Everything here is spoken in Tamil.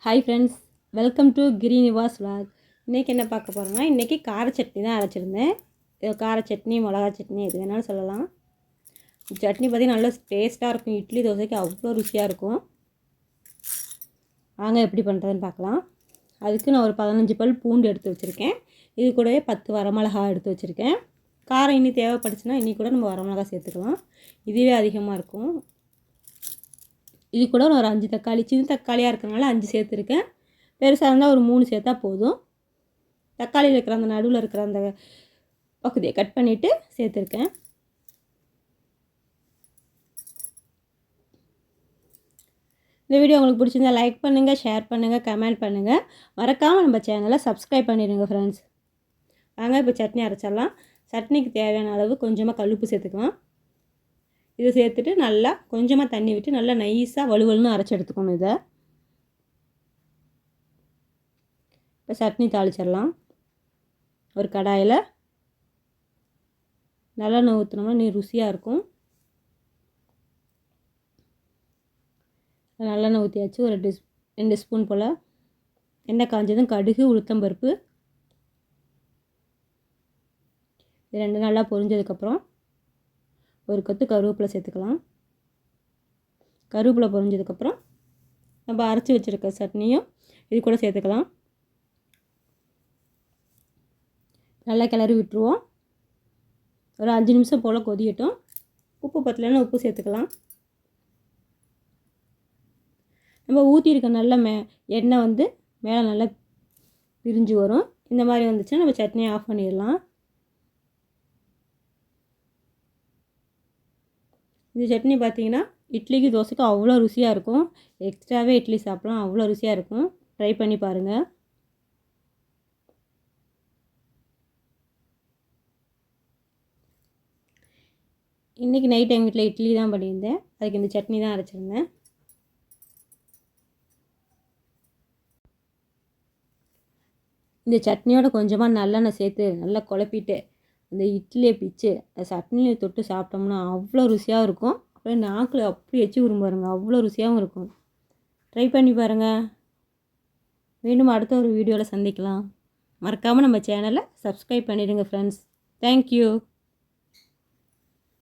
Hi friends, welcome to Srinivas vlog. இன்றைக்கி என்ன பார்க்க போகிறோம்னா, இன்றைக்கி கார சட்னி தான் அரைச்சிருந்தேன். கார சட்னி, மிளகா சட்னி எது வேணாலும் சொல்லலாம். சட்னி பார்த்திங்கன்னா நல்லா டேஸ்ட்டாக இருக்கும். இட்லி தோசைக்கு அவ்வளோ ருசியாக இருக்கும். வாங்க எப்படி பண்ணுறதுன்னு பார்க்கலாம். அதுக்கு நான் ஒரு 15 பல் பூண்டு எடுத்து வச்சுருக்கேன். இது கூடவே 10 வரமிளகா எடுத்து வச்சுருக்கேன். காரம் இன்னி தேவைப்படுச்சுன்னா இன்னி கூட நம்ம வரமிளகா சேர்த்துக்கலாம். இதுவே அதிகமாக இருக்கும். இது கூட ஒரு 5 தக்காளி, சின்ன தக்காளியாக இருக்கிறனால 5 சேர்த்துருக்கேன். பெருசாக இருந்தால் ஒரு 3 சேர்த்தா போதும். தக்காளியில் இருக்கிற அந்த நடுவில் இருக்கிற அந்த பகுதியை கட் பண்ணிவிட்டு சேர்த்துருக்கேன். இந்த வீடியோ உங்களுக்கு பிடிச்சிருந்தா லைக் பண்ணுங்கள், ஷேர் பண்ணுங்கள், கமெண்ட் பண்ணுங்கள். மறக்காமல் நம்ம சேனலை சப்ஸ்கிரைப் பண்ணிடுங்க ஃப்ரெண்ட்ஸ். வாங்க இப்போ சட்னி அரைச்சிடலாம். சட்னிக்கு தேவையான அளவு கொஞ்சமாக கல்லுப்பு சேர்த்துக்கலாம். இதை சேர்த்துட்டு நல்லா கொஞ்சமாக தண்ணி விட்டு நல்லா நைஸாக வலுவலுன்னு அரைச்சி எடுத்துக்கணும். இதை இப்போ சட்னி தாளிச்சிடலாம். ஒரு கடாயில் நல்லெண்ணெய் ஊற்றினோம்னா நீ ருசியாக இருக்கும். நல்லெண்ணெய் ஊற்றியாச்சு. ஒரு 2 ஸ்பூன் போல் எண்ணெய் காஞ்சதும் கடுகு, உளுத்தம்பருப்பு இது 2 நல்லா பொரிஞ்சதுக்கப்புறம் ஒரு கொத்து கருவேப்பிலை சேர்த்துக்கலாம். கருவேப்பிலை பொரிஞ்சதுக்கப்புறம் நம்ம அரைச்சி வச்சுருக்க சட்னியும் இது கூட சேர்த்துக்கலாம். நல்லா கிளறி விட்டுருவோம். ஒரு 5 நிமிஷம் போல் கொதியட்டும். உப்பு பத்தலைன்னா உப்பு சேர்த்துக்கலாம். நம்ம ஊற்றிருக்க நல்ல எண்ணெய் வந்து மேலே நல்லா பிரிஞ்சு வரும். இந்த மாதிரி வந்துச்சுன்னா நம்ம சட்னியை ஆஃப் பண்ணிடலாம். இந்த சட்னி பார்த்திங்கன்னா இட்லிக்கு தோசைக்கும் அவ்வளோ ருசியாக இருக்கும். எக்ஸ்ட்ராவே இட்லி சாப்பிட்லாம், அவ்வளோ ருசியாக இருக்கும். ட்ரை பண்ணி பாருங்கள். இன்றைக்கி நைட் எங்கள் வீட்டில் இட்லி தான் பண்ணியிருந்தேன். அதுக்கு இந்த சட்னி தான் அரைச்சிருந்தேன். இந்த சட்னியோட கொஞ்சமாக நல்லெண்ணெய் சேர்த்து நல்லா குழப்பிட்டு அந்த இட்லியை பிச்சு சட்னியை தொட்டு சாப்பிட்டோம்னா அவ்வளோ ருசியாக இருக்கும். அப்படியே நாக்கில் அப்படி எச்சி ஊறும் பாருங்கள், அவ்வளோ ருசியாகவும் இருக்கும். ட்ரை பண்ணி பாருங்கள். மீண்டும் அடுத்த ஒரு வீடியோவில் சந்திக்கலாம். மறக்காமல் நம்ம சேனலை சப்ஸ்கிரைப் பண்ணிடுங்க ஃப்ரெண்ட்ஸ். தேங்க்யூ.